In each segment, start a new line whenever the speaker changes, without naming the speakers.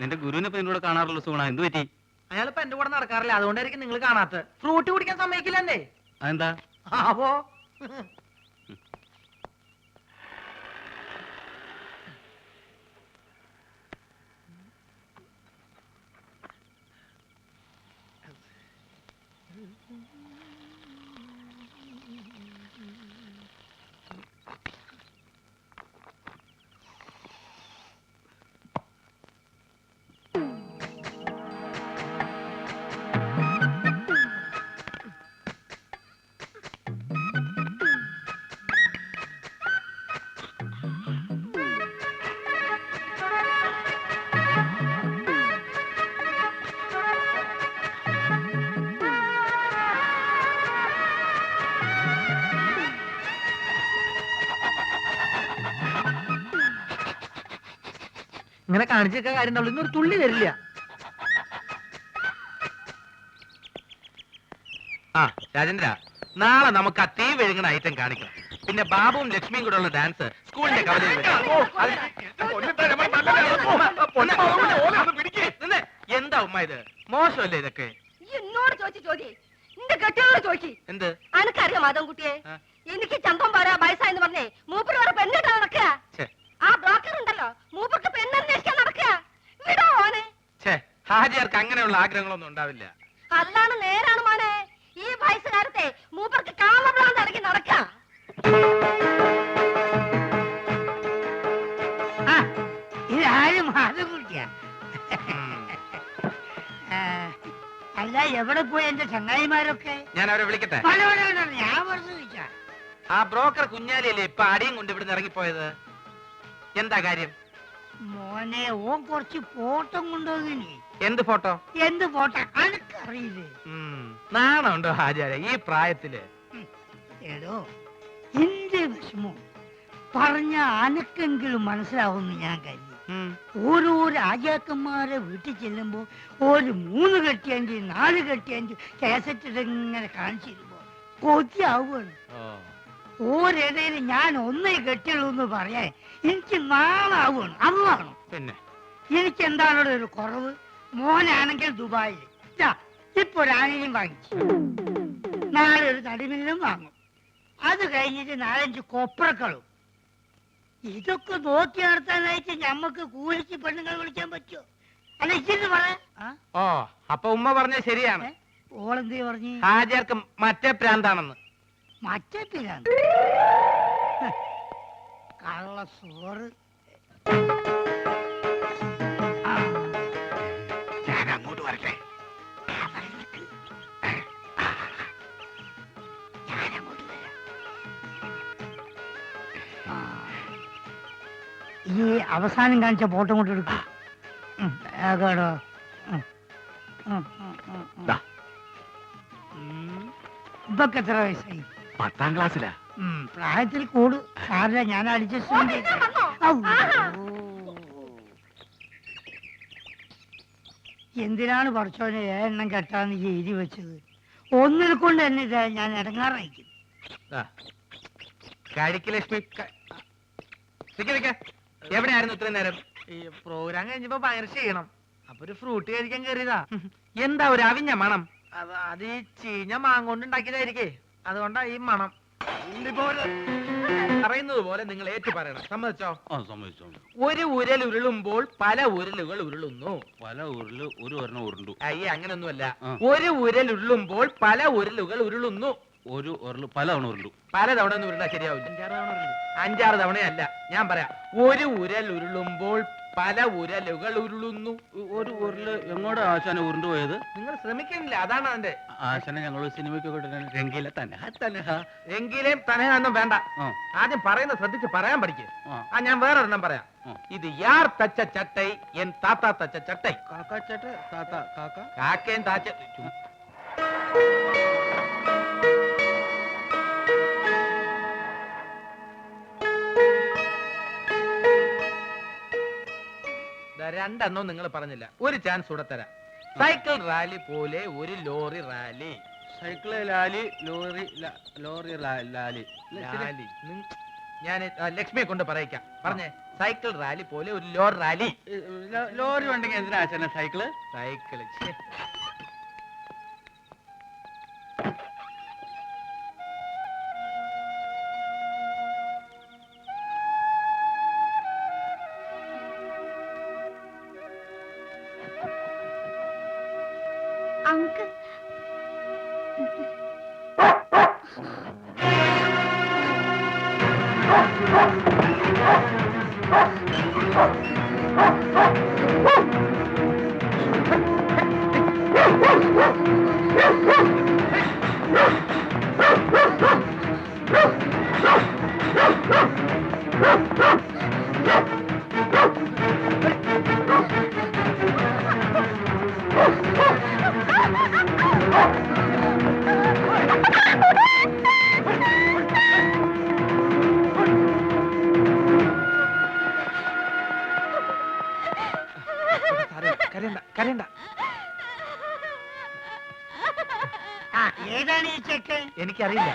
നിന്റെ ഗുരുവിനെ ഇപ്പൊ എന്നോട് കാണാറുള്ള സുഗുണ, എന്ത് പറ്റി?
അയാളിപ്പോ എന്റെ കൂടെ നടക്കാറില്ല, അതുകൊണ്ടായിരിക്കും നിങ്ങൾ കാണാത്ത. ഫ്രൂട്ട് കുടിക്കാൻ സമ്മതിക്കില്ലെന്നേ.
അതെന്താ?
അപ്പോ ഇങ്ങനെ കാണിച്ചൊക്കെ കാര്യം ഉണ്ടാവുള്ളൂ, ഇന്നൊരു തുള്ളി തരില്ല.
ആ രാജേന്ദ്ര, നാളെ നമുക്ക് ആ തീ വിഴുങ്ങുന്ന ഐറ്റം കാണിക്കണം. പിന്നെ ബാബുവും ലക്ഷ്മിയും കൂടെ ഉള്ള ഡാൻസ് സ്കൂളിന്റെ കവലയിൽ എന്താ ഉമ്മ ഇത്? മോശമല്ലേ ഇതൊക്കെ?
എന്നോട് ചോദിച്ചു നിന്റെ കെട്ടിയോട് ചോദിച്ചു.
എന്ത്?
അനക്കറിയാം മാധവൻകുട്ടിയെ, എനിക്ക് ചന്തം പാരാ വയസ്സായെന്ന് പറഞ്ഞേ മൂപ്പര് വേറെ പെണ്ണിട്ട് നടക്കുക. ആ ബ്രോക്കർ ഉണ്ടല്ലോ, മൂപ്പർക്ക് പെണ്ണന്വേഷിക്കാൻ നടക്കുക. വിടോ ഓനെ.
ഹാജിയാർക്ക് അങ്ങനെയുള്ള ആഗ്രഹങ്ങളൊന്നും ഉണ്ടാവില്ല.
അല്ലാണ് നേരാണ് മോനെ. ഈ വയസ്സുകാരത്തെ മൂപ്പർക്ക് കാമഭ്രാന്ത് അടക്കി നടക്കാം.
ഇതാരും മാധവൻകുട്ടിയാ? അല്ല, എവിടെ പോയി എന്റെ ചങ്ങായിമാരൊക്കെ?
ഞാൻ അവരെ വിളിക്കട്ടെ?
ഞാൻ വെറുതെ ചോദിച്ചാ.
ആ ബ്രോക്കർ കുഞ്ഞാലിയല്ലേ ഇപ്പൊ അടിയും കൊണ്ട് ഇവിടുന്ന് ഇറങ്ങിപ്പോയത്? എന്താ കാര്യം?
മോനെ, ഓൻ കുറച്ച് ഫോട്ടോ കൊണ്ടുപോകിനി.
എന്ത് ഫോട്ടോ?
എന്ത് ഫോട്ടോ അനക്കറിയില്ലേ?
നാണുണ്ടോ ഹാജിയാരെ ഈ പ്രായത്തില്?
എടോ, എന്റെ വിഷമം പറഞ്ഞ അനക്കെങ്കിലും മനസ്സിലാവുന്നു ഞാൻ കരുതി. ഓരോ രാജാക്കന്മാരെ വീട്ടിൽ ചെല്ലുമ്പോ ഒരു 3 കെട്ടിയഞ്ച് 4 കെട്ടിയഞ്ച് കാസറ്റ് ഇങ്ങനെ കാണിച്ചിരുമ്പോ കൊതിയാവുകയാണ്. ഓരേതേലും ഞാൻ ഒന്നേ കെട്ടിയുള്ളൂ എന്ന് പറയാൻ എനിക്ക് നാളാവുകയാണ്. അതാണ്
പിന്നെ
എനിക്ക് എന്താണോ ഒരു കുറവ്. മോനാണെങ്കിൽ ദുബായിൽ ഇപ്പൊ ഒരു ആനയും വാങ്ങിച്ചു, നാളെ ഒരു തടിമില്ലും വാങ്ങും. അത് കഴിഞ്ഞിട്ട് 4-5 കൊപ്രക്കളും. ഇതൊക്കെ നോക്കി നടത്താനായിട്ട് ഞമ്മക്ക് കൂലിക്ക് പെണ്ണുങ്ങൾ വിളിക്കാൻ പറ്റുമോ? അല്ല, ഇച്ചിരി പറയാ.
ഓ, അപ്പൊ ഉമ്മ പറഞ്ഞ ശരിയാണ്.
ഓളെന്തേ പറഞ്ഞു?
ഹാജിയാർക്ക് മറ്റേ പ്രാന്താണെന്ന്.
മറ്റേ പിരാന്ത്? കള്ള സോറ്.
ഞാൻ അങ്ങോട്ട് വരട്ടെ?
ഈ അവസാനം കാണിച്ച ഫോട്ടോ കൊണ്ട് എടുക്കും. ഇപ്പൊക്കെ എത്ര വയസ്സായി?
10ാം ക്ലാസ്സിലാ.
പ്രായത്തിൽ കൂടു സാറില്ല, ഞാൻ അഡ്ജസ്റ്റ്. എന്തിനാണ് പഠിച്ചോനെ എണ്ണം കെട്ടാന്ന് എഴുതി വെച്ചത്? ഒന്നിനെ കൊണ്ട് തന്നെ ഇതാ ഞാൻ ഇടങ്ങാറായിരിക്കും.
ലക്ഷ്മി എവിടെയായിരുന്നു ഇത്രയും നേരം?
ഈ പ്രോഗ്രാം കഴിഞ്ഞപ്പോ ഭയങ്കര ചെയ്യണം, അപ്പൊ ഒരു ഫ്രൂട്ട് കഴിക്കാൻ കയറിയതാ.
എന്താ ഒരു അവിഞ്ഞ മണം?
അത് ഈ ചീഞ്ഞ മാങ്ങോണ്ട് ഉണ്ടാക്കിയതായിരിക്കേ, അതുകൊണ്ടാ ഈ മണം.
പറയുന്നത് പോലെ നിങ്ങൾ ഏറ്റു പറയണം. സമ്മതിച്ചോ?
സമ്മതിച്ചോ.
ഒരു ഉരൽ ഉരുളുമ്പോൾ പല ഉരലുകൾ ഉരുളുന്നു.
പല ഉരുള് ഒരു ഒരെണ്ണം ഉരുണ്ടു.
അയ്യേ, അങ്ങനൊന്നുമല്ല. ഒരു ഉരൽ ഉരുളുമ്പോൾ പല ഉരലുകൾ ഉരുളുന്നു.
ഒരു ഉരുള് പല തവണ ഉരുണ്ടു.
പല തവണ ഒന്നും ഉരുളാ ശരിയാവില്ല. 5-6 തവണയല്ല. ഞാൻ പറയാം, ഒരു ഉരൽ ഉരുളുമ്പോൾ പല ഉരലുകൾ ഉരുളുന്നു.
ഒരു ഉരുള് എങ്ങോട്ടാ ആശാന ഉരുണ്ടു പോയത്?
നിങ്ങൾ ശ്രമിക്കണില്ല, അതാണ് അതിന്റെ.
ആശാനെ ഞങ്ങൾ സിനിമയ്ക്കൊക്കെ രംഗീല
എങ്കിലും തനയൊന്നും വേണ്ട. ആദ്യം പറയുന്നത് ശ്രദ്ധിച്ച് പറയാൻ പഠിക്കേ. ഞാൻ വേറൊരെണ്ണം പറയാം. ഇത് യാർ തച്ച ചട്ടൈ എൻ താത്ത തച്ച ചട്ടൈ.
കാക്കാച്ചട്ട താത്ത കാക്ക
കാക്കയും താച്ച. രണ്ടെണ്ണവും നിങ്ങൾ പറഞ്ഞില്ല. ഒരു ചാൻസ് കൂടെ തരാം. സൈക്കിൾ റാലി പോലെ ഒരു lorry rally.
Cycle Lali lorry lorry Lali Lali.
ഞാൻ ലക്ഷ്മിയെ കൊണ്ട് പറയിക്കാം. പറഞ്ഞേ, സൈക്കിൾ റാലി പോലെ ഒരു ലോറി റാലി.
ലോറി ഉണ്ടെങ്കിൽ എന്തിനാ ആശാനെ സൈക്കിള്?
സൈക്കിള്
അങ്കിൾ
കരയണ്ട.
ഏതാണ് ഈ ചെക്കൻ?
എനിക്കറിയില്ല.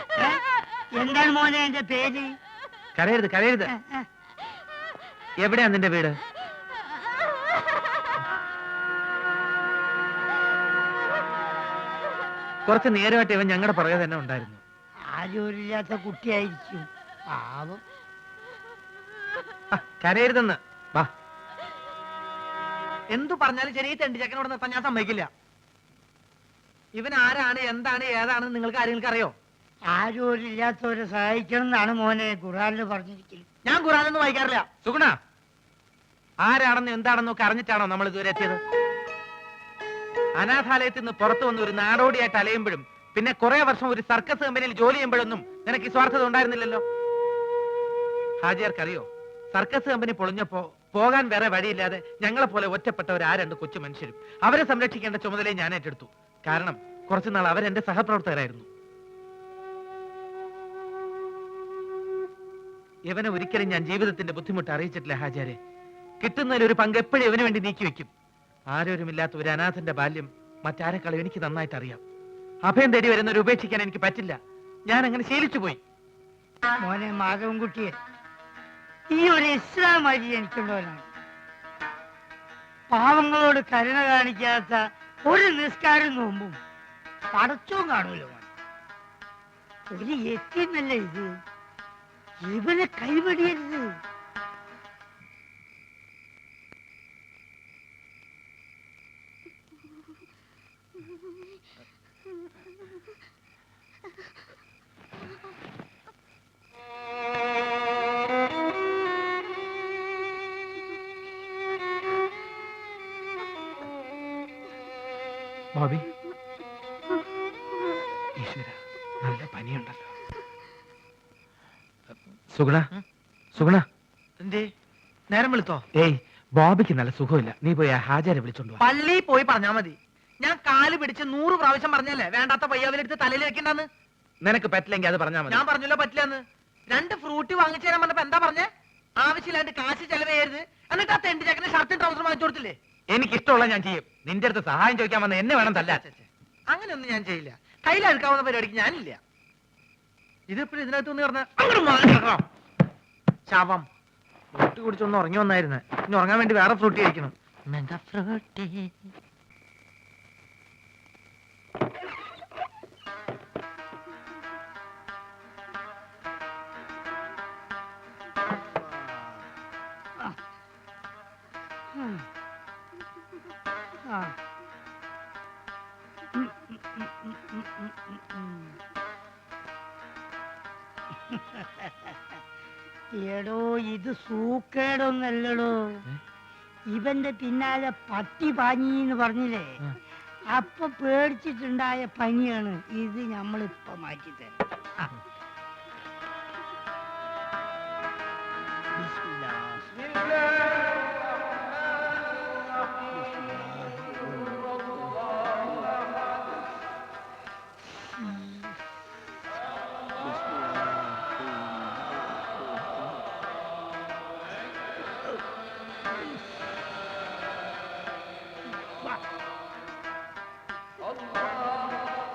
എന്താണ് മോനെ എന്റെ പേര്?
കരയരുത്. എവിടെയാ നിന്റെ വീട്? കുറച്ച് നേരമായിട്ട് ഇവൻ ഞങ്ങളുടെ പുറകെ തന്നെ ഉണ്ടായിരുന്നു.
ആരോരില്ലാത്ത കുട്ടിയായിരിക്കും, പാവം.
കരയരുതെന്ന്. വാ.
എന്തു പറഞ്ഞാലും ശരി, ഈ തെണ്ടി ചെക്കനോട് നിർത്താൻ ഞാൻ സമ്മതിക്കില്ല. ഇവൻ ആരാണ്, എന്താണ്, ഏതാണെന്ന് നിങ്ങൾക്ക് ആരെങ്കിലും അറിയോ?
ആരോരില്ലാത്തവരെ സഹായിക്കണം എന്നാണ് മോനെ ഖുർആനിൽ പറഞ്ഞിരിക്കുന്നത്.
ഞാൻ ഖുർആനൊന്നും വായിക്കാറില്ല.
സുഗുണ, ആരാണെന്നും എന്താണെന്നും ഒക്കെ അറിഞ്ഞിട്ടാണോ നമ്മൾ ഇതുവരെ എത്തിയത്? അനാഥാലയത്തിൽ നിന്ന് പുറത്തു വന്ന് ഒരു നാടോടിയായിട്ട് അലയുമ്പോഴും പിന്നെ കുറെ വർഷം ഒരു സർക്കസ് കമ്പനിയിൽ ജോലി ചെയ്യുമ്പോഴൊന്നും നിനക്ക് ഈ സ്വാർത്ഥത ഉണ്ടായിരുന്നില്ലല്ലോ. ഹാജിയാർക്കറിയോ, സർക്കസ് കമ്പനി പൊളിഞ്ഞപ്പോ പോകാൻ വേറെ വഴിയില്ലാതെ ഞങ്ങളെ പോലെ ഒറ്റപ്പെട്ടവർ ആ രണ്ട് കൊച്ചു മനുഷ്യരും അവരെ സംരക്ഷിക്കേണ്ട ചുമതലയെ ഞാൻ ഏറ്റെടുത്തു. കാരണം കുറച്ചുനാൾ അവരെന്റെ സഹപ്രവർത്തകരായിരുന്നു. ഇവനെ ഒരിക്കലും ഞാൻ ജീവിതത്തിന്റെ ബുദ്ധിമുട്ട് അറിയിച്ചിട്ടില്ല ഹാജാരെ. കിട്ടുന്നതിൽ ഒരു പങ്ക് എപ്പോഴും ഇവന് വേണ്ടി നീക്കി വെക്കും. ആരോരുമില്ലാത്ത ഒരു അനാഥന്റെ ബാല്യം മറ്റാരെക്കാളും എനിക്ക് നന്നായിട്ട് അറിയാം. അഭയം തേടി വരുന്നവരെ ഉപേക്ഷിക്കാൻ എനിക്ക് പറ്റില്ല. ഞാൻ അങ്ങനെ ശീലിച്ചു പോയി.
മോനെ മാധവൻകുട്ടിയെ, ഈ ഒരു ഇസ്ലാം വഴി എനിക്കുള്ളവനാണ്. പാവങ്ങളോട് കരുണ കാണിക്കാത്ത ഒരു നിസ്കാരം നോമ്പും പടച്ചവും കാണൂല്ലോ. ഒരു യത്തീമല്ല ഇത്, ഇവനെ കൈവടിയരുത്.
ബോബി, ഈശ്വര, നല്ല പനിയുണ്ടല്ലോ. സുഗുണ,
എന്തേ നേരം വിളിത്തോ?
ഏയ്, ബോബിക്ക് നല്ല സുഖമില്ല. നീ പോയി ആ ഹാജരെ വിളിച്ചോണ്ട് വാ.
പള്ളിയിൽ പോയി പറഞ്ഞാ മതി. ഞാൻ കാല് പിടിച്ച് 100 പ്രാവശ്യം പറഞ്ഞല്ലേ വേണ്ടാത്ത പയ്യാവിലെടുത്ത് തലയിൽ വെക്കണ്ടെന്ന്.
നിനക്ക് പറ്റില്ലെങ്കിൽ അത് പറഞ്ഞാൽ മതി.
ഞാൻ പറഞ്ഞല്ലോ പറ്റില്ലെന്ന്. 2 ഫ്രൂട്ടി വാങ്ങിച്ചു തരാൻ പറഞ്ഞപ്പോ എന്താ പറഞ്ഞേ? ആവശ്യമില്ലാണ്ട് കാശ് ചെലവേയരുത്. എന്നിട്ട് ആ തെണ്ടി ചക്കന് ഷർട്ടും ട്രൗസറും വാങ്ങിച്ചു കൊടുത്തില്ലേ?
എനിക്ക് ഇഷ്ടമുള്ള ഞാൻ ചെയ്യും. നിന്റെ അടുത്ത് സഹായം ചോദിക്കാൻ വന്ന എന്നെ വേണം തല്ലാൻ.
അങ്ങനെയൊന്നും ഞാൻ ചെയ്യില്ല. കയ്യിലെടുക്കാവുന്ന പരിപാടിക്ക് ഞാനില്ല. ഇതിപ്പോഴും ഇതിനകത്ത് ഒന്ന് പറഞ്ഞ അങ്ങോട്ട് മാറി ശവം. ഫ്രൂട്ടി കുടിച്ചൊന്ന് ഉറങ്ങി വന്നായിരുന്നു. ഇനി ഉറങ്ങാൻ വേണ്ടി വേറെ ഫ്രൂട്ടി കഴിക്കണം. മെഗാ ഫ്രൂട്ടി.
എടോ, ഇത് സൂക്കേടൊന്നല്ലടോ. ഇവന്റെ പിന്നാലെ പട്ടി പാഞ്ഞിന്ന് പറഞ്ഞില്ലേ, അപ്പൊ പേടിച്ചിട്ടുണ്ടായ പനിയാണ് ഇത്. നമ്മളിപ്പൊ മാറ്റിത്തരാം.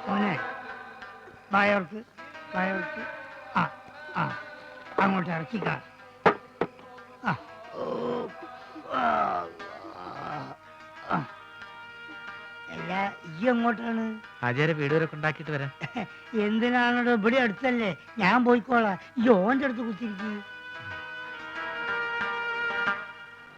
മോനെ, വായോർക്ക്. ആ ആ അങ്ങോട്ട് ഇറക്കിക്കാ. ആ. ഓ. ആ. ആ. അല്ല ഈ എങ്ങോട്ടാണ്?
ഹാജിയാരെ വീട് വരെ ഉണ്ടാക്കിയിട്ട് വരാം.
എന്തിനാണോ ഇവിടെ അടുത്തല്ലേ, ഞാൻ പോയിക്കോളാം. ഈ ഓന്റെ അടുത്ത് കുത്തിരിക്കും.